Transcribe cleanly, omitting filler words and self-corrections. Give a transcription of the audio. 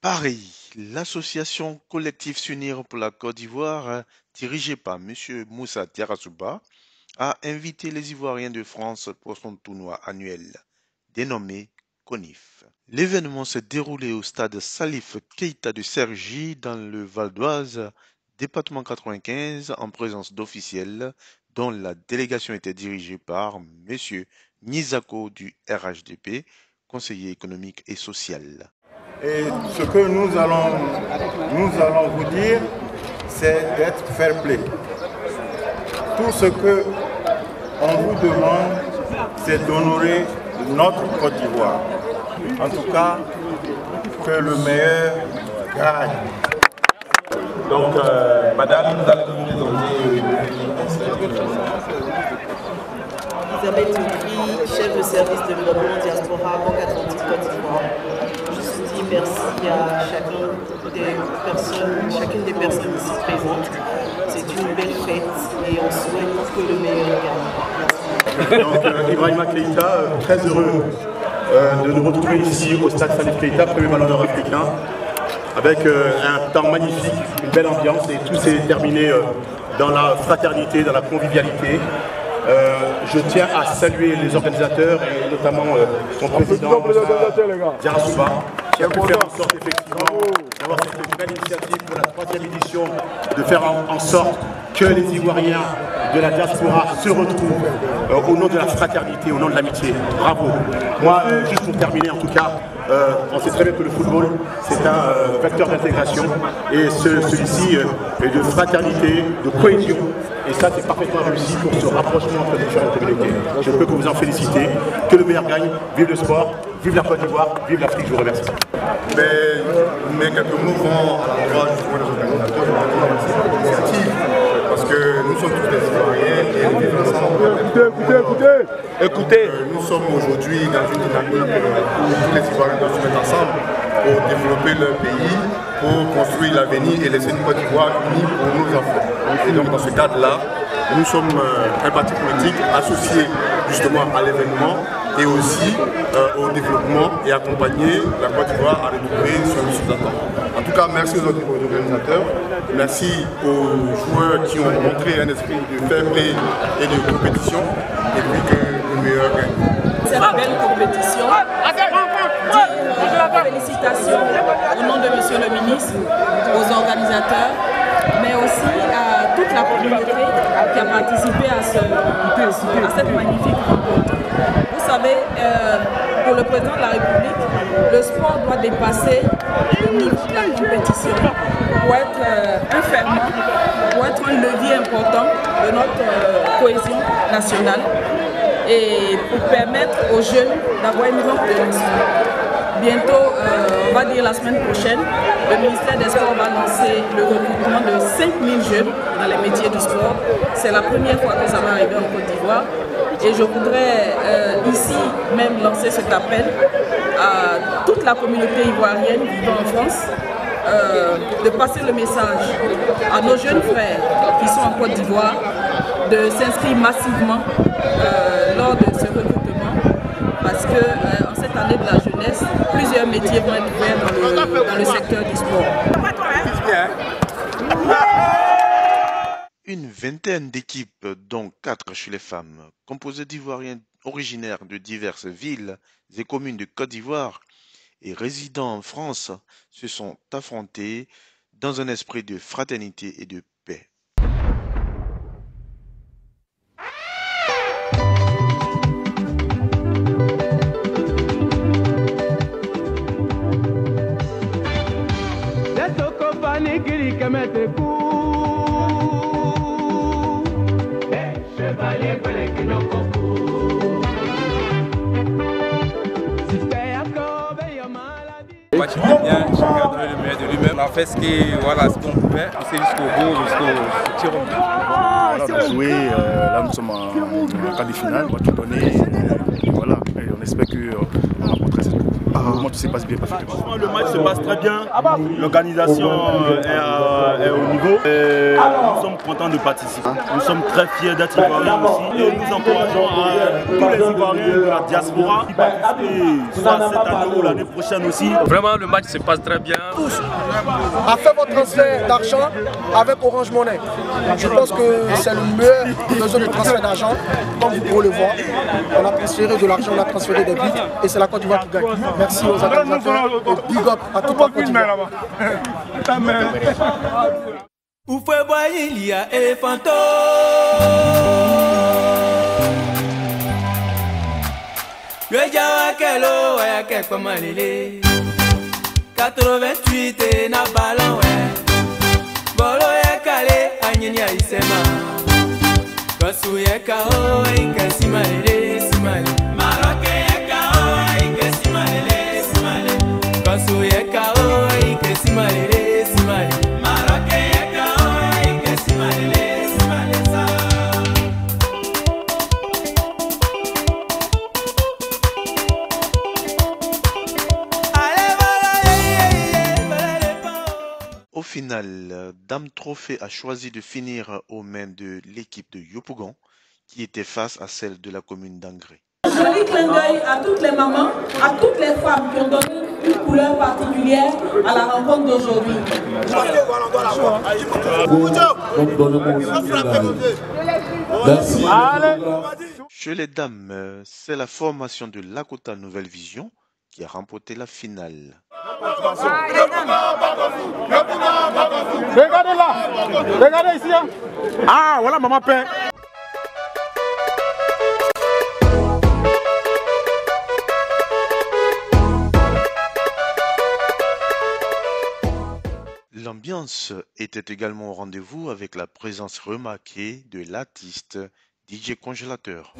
Paris, l'association collective S'unir pour la Côte d'Ivoire, dirigée par M. Moussa Diarrassouba, a invité les Ivoiriens de France pour son tournoi annuel, dénommé CONIF. L'événement s'est déroulé au stade Salif Keïta de Cergy dans le Val d'Oise, département 95, en présence d'officiels dont la délégation était dirigée par M. Nizako du RHDP, conseiller économique et social. Et ce que nous allons vous dire, c'est d'être fair play. Tout ce que on vous demande, c'est d'honorer notre Côte d'Ivoire. En tout cas, que le meilleur gagne. Donc, madame, vous allez nous présenter. Isabelle Toutri, chef de service de développement diaspora Banque Atlantique Côte d'Ivoire. Merci à chacune des personnes ici présentes. C'est une belle fête et on souhaite que le meilleur gagne. Donc, Ibrahima Keïta, très heureux de nous retrouver ici au stade Salif Keïta, premier ballon d'or africain, avec un temps magnifique, une belle ambiance et tout s'est terminé dans la fraternité, dans la convivialité. Je tiens à saluer les organisateurs et notamment son président, Diarrassouba, qui a pu faire en sorte effectivement d'avoir cette belle initiative pour la 3e édition, de faire en sorte que les Ivoiriens de la diaspora se retrouvent au nom de la fraternité, au nom de l'amitié. Bravo. Moi, juste pour terminer en tout cas, on sait très bien que le football, c'est un vecteur d'intégration et celui-ci est de fraternité, de cohésion. Et ça, c'est parfaitement réussi pour ce rapprochement entre les différentes communautés. Je ne peux que vous en féliciter. Que le meilleur gagne. Vive le sport, vive la Côte d'Ivoire, vive l'Afrique. Je vous remercie. Mais quelques mots vont à l'endroit justement des organisateurs de cette initiative. Parce que nous sommes tous des Ivoiriens et vivre ensemble. Écoutez. Nous sommes aujourd'hui dans une dynamique où tous les Ivoiriens doivent se mettre ensemble pour développer leur pays, pour construire l'avenir et laisser une Côte d'Ivoire unie pour nos enfants. Et donc dans ce cadre-là, nous sommes un parti politique associé justement à l'événement et aussi au développement et accompagner la Côte d'Ivoire à retrouver son sous-attente. En tout cas, merci aux organisateurs, merci aux joueurs qui ont montré un esprit de fair play et de compétition, et puis que le meilleur gagne. C'est une belle compétition. Félicitations au nom de Monsieur le ministre, aux organisateurs, mais aussi à toute la communauté qui a participé à cette magnifique rencontre. Vous savez, pour le président de la République, le sport doit dépasser le niveau de la compétition pour être un ferment, pour être un levier important de notre cohésion nationale et pour permettre aux jeunes d'avoir une rampe de lancement. Bientôt, on va dire la semaine prochaine, le ministère des Sports va lancer le recrutement de 5000 jeunes dans les métiers du sport. C'est la première fois que ça va arriver en Côte d'Ivoire. Et je voudrais ici même lancer cet appel à toute la communauté ivoirienne vivant en France, de passer le message à nos jeunes frères qui sont en Côte d'Ivoire, de s'inscrire massivement lors de ce recrutement, parce que en cette année de la jeunesse, plusieurs métiers vont être ouverts dans le secteur du sport. Une vingtaine d'équipes, dont 4 chez les femmes, composées d'Ivoiriens originaires de diverses villes et communes de Côte d'Ivoire et résidant en France, se sont affrontées dans un esprit de fraternité et de paix. Match bien, chacun a donné le meilleur de lui-même. On a fait ce qu'on pouvait, c'est jusqu'au bout, jusqu'au tir au but. Voilà, on a joué, là nous sommes en quart de finale, on va tout donner, voilà, et on espère qu'on apportera cette coupe. le match se passe bien parfaitement. Le match se passe très bien, l'organisation est au niveau et nous sommes contents de participer. Nous sommes très fiers d'être Ivoiriens aussi et nous encourageons tous les Ivoiriens de la diaspora qui participent soit cette année ou l'année prochaine aussi. Vraiment, le match se passe très bien. Tous a fait votre transfert d'argent avec Orange Money. Je pense que c'est le meilleur besoin de transfert d'argent, comme vous pouvez le voir. On a transféré de l'argent, on a transféré des buts et c'est la Côte d'Ivoire qui gagne. Merci aux organisateurs et big up à toute la Côte d'Ivoire. Le Jawa Kelo, ouais, quelque malélé. 88 et na ballon, ouais. Bolo ya kale, anyini ya isema. Kosu ya kao, inka simalele, simalele. Maroke ya kao, inka simalele, simalele. Kosu ya kao, inka simalele, simalele. Maroke ya kao, inka simalele, simalele. Au final, Dame Trophée a choisi de finir aux mains de l'équipe de Yopougon, qui était face à celle de la commune d'Angré. Joli clin d'œil à toutes les mamans, à toutes les femmes qui ont donné une couleur particulière à la rencontre d'aujourd'hui. Chez les dames, c'est la formation de Lakota Nouvelle Vision qui a remporté la finale. Regardez là, regardez ici. Hein. Ah, voilà maman pain. L'ambiance était également au rendez-vous avec la présence remarquée de l'artiste DJ Congélateur.